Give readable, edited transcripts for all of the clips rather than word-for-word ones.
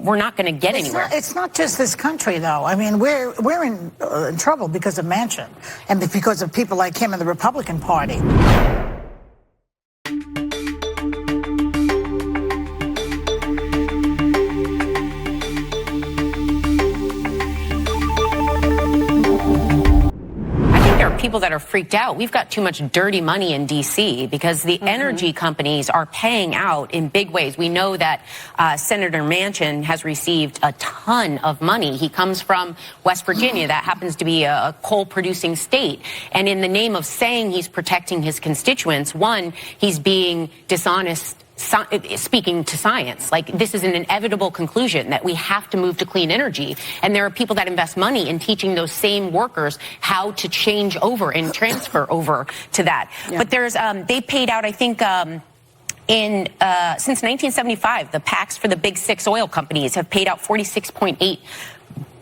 we're not going to get anywhere. It's not just this country, though. I mean, we're in trouble because of Manchin and because of people like him in the Republican Party. People that are freaked out. We've got too much dirty money in D.C. because the energy companies are paying out in big ways. We know that Senator Manchin has received a ton of money. He comes from West Virginia. That happens to be a coal-producing state. And in the name of saying he's protecting his constituents, one, he's being dishonest speaking to science. Like, this is an inevitable conclusion that we have to move to clean energy. And there are people that invest money in teaching those same workers how to change over and transfer over to that. Yeah. But there's, they paid out, I think, since 1975, the PACs for the big six oil companies have paid out $46.8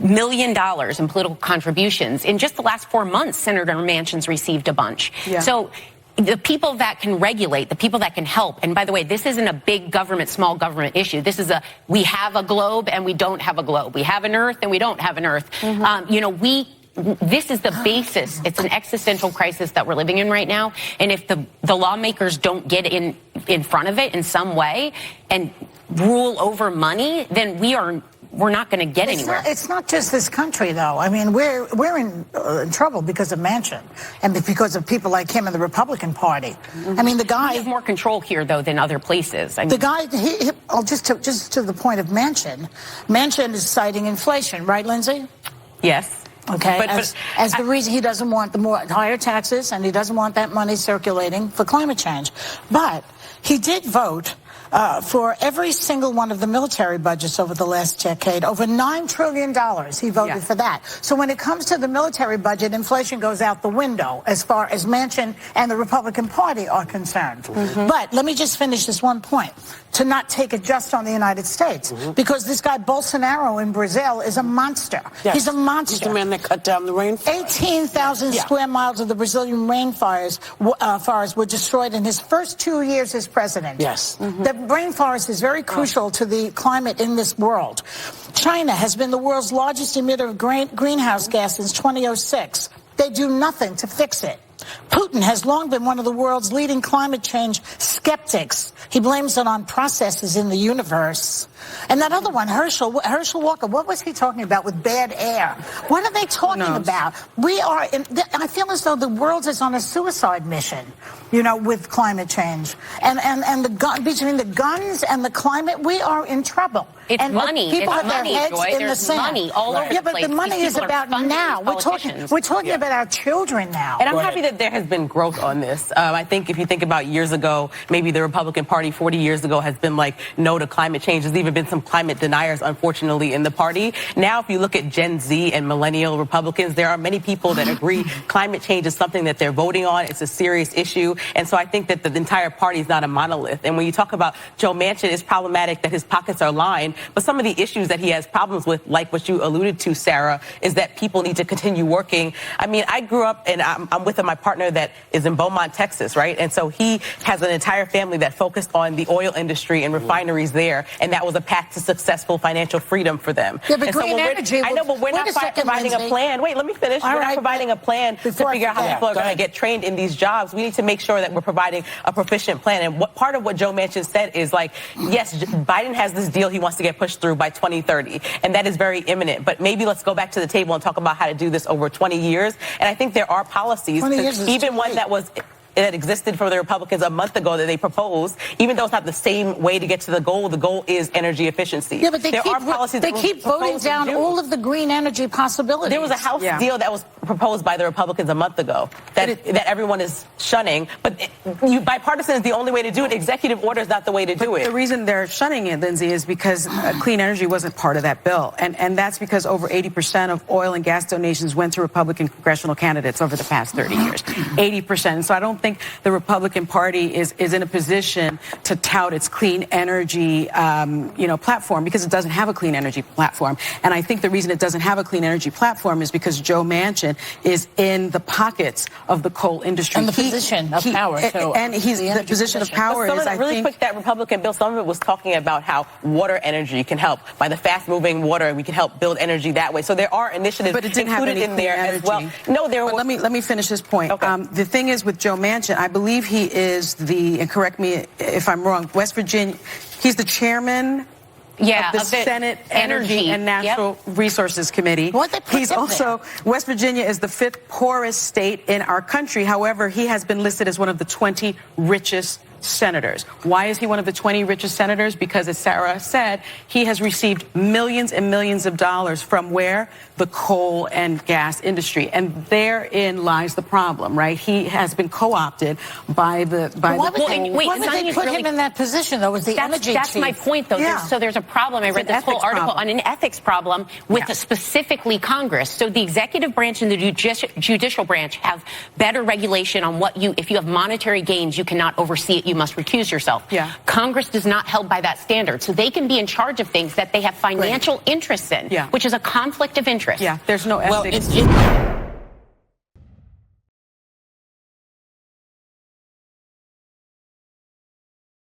million in political contributions. In just the last 4 months, Senator Manchin's received a bunch. Yeah. So the people that can regulate, the people that can help, and by the way, this isn't a big government, small government issue. This is we have a globe and we don't have a globe. We have an Earth and we don't have an Earth. This is the basis. It's an existential crisis that we're living in right now. And if the lawmakers don't get in front of it in some way and rule over money, then we're not going to get anywhere. It's not just this country, though. I mean, we're in trouble because of Manchin and because of people like him in the Republican Party. I mean, the guy... We have more control here, though, than other places. I mean, the guy, just to the point of Manchin is citing inflation, right, Lindsay? Yes. Okay, as the reason he doesn't want higher taxes and he doesn't want that money circulating for climate change. But he did vote for every single one of the military budgets over the last decade, over $9 trillion. He voted for that. So when it comes to the military budget, inflation goes out the window as far as Manchin and the Republican Party are concerned. But let me just finish this one point, to not take it just on the United States, because this guy Bolsonaro in Brazil is a monster. Yes. He's a monster. He's the man that cut down the rainforest. 18,000 square miles of the Brazilian rainforests were destroyed in his first 2 years as president. Yes. The rainforest is very crucial to the climate in this world. China has been the world's largest emitter of greenhouse gas since 2006. They do nothing to fix it. Putin has long been one of the world's leading climate change skeptics. He blames it on processes in the universe. And that other one, Herschel Walker, what was he talking about with bad air? What are they talking about? I feel as though the world is on a suicide mission, with climate change. And between the guns and the climate, we are in trouble. It's money. People have their heads in the sand. Money all over the place. But the money is about now. We're talking about our children now. And I'm happy that there has been growth on this. I think if you think about years ago, maybe the Republican Party 40 years ago has been like no to climate change. There's even been some climate deniers, unfortunately, in the party. Now, if you look at Gen Z and millennial Republicans, there are many people that agree climate change is something that they're voting on. It's a serious issue. And so I think that the entire party is not a monolith. And when you talk about Joe Manchin, it's problematic that his pockets are lined. But some of the issues that he has problems with, like what you alluded to, Sarah, is that people need to continue working. I mean, I grew up, and I'm with my partner that is in Beaumont, Texas, right? And so he has an entire family that focused on the oil industry and refineries there, and that was a path to successful financial freedom for them. Yeah, but green energy... I know, but we're not providing a plan. Wait, let me finish. We're not providing a plan to figure out how people are going to get trained in these jobs. We need to make sure that we're providing a proficient plan. And part of what Joe Manchin said is, like, yes, Biden has this deal he wants to get pushed through by 2030, and that is very imminent. But maybe let's go back to the table and talk about how to do this over 20 years. And I think there are policies, even one that existed for the Republicans a month ago that they proposed, even though it's not the same way to get to the goal is energy efficiency. Yeah, but they keep voting down all of the green energy possibilities. There was a House deal that was proposed by the Republicans a month ago that everyone is shunning. But bipartisan is the only way to do it. Executive order is not the way to do it. The reason they're shunning it, Lindsay, is because clean energy wasn't part of that bill. And that's because over 80% of oil and gas donations went to Republican congressional candidates over the past 30 years. 80%. So I don't think the Republican Party is in a position to tout its clean energy, platform, because it doesn't have a clean energy platform. And I think the reason it doesn't have a clean energy platform is because Joe Manchin is in the pockets of the coal industry. And the position of power, too. And he's the position of power Some is, of it, really quick, that Republican bill, some of it was talking about how water energy can help. By the fast-moving water, we can help build energy that way. So there are initiatives but it didn't have included any in there energy. as well. No, there but were. let me finish this point. Okay. The thing is with Joe Manchin, I believe he is and correct me if I'm wrong, West Virginia, he's the chairman of the Senate Energy and Natural Resources Committee. He's also, West Virginia is the 5th poorest state in our country. However, he has been listed as one of the 20 richest senators. Why is he one of the 20 richest senators? Because, as Sarah said, he has received millions and millions of dollars from where? The coal and gas industry. And therein lies the problem, right? He has been co-opted by the Why would they put him in that position, though, as the energy That's chief? my point, though. Yeah. There's a problem. I read this whole article on an ethics problem with specifically Congress. So the executive branch and the judicial branch have better regulation on what if you have monetary gains, you cannot oversee it. You must recuse yourself. Yeah. Congress is not held by that standard. So they can be in charge of things that they have financial interests in, which is a conflict of interest. Yeah, there's no ethics. Well,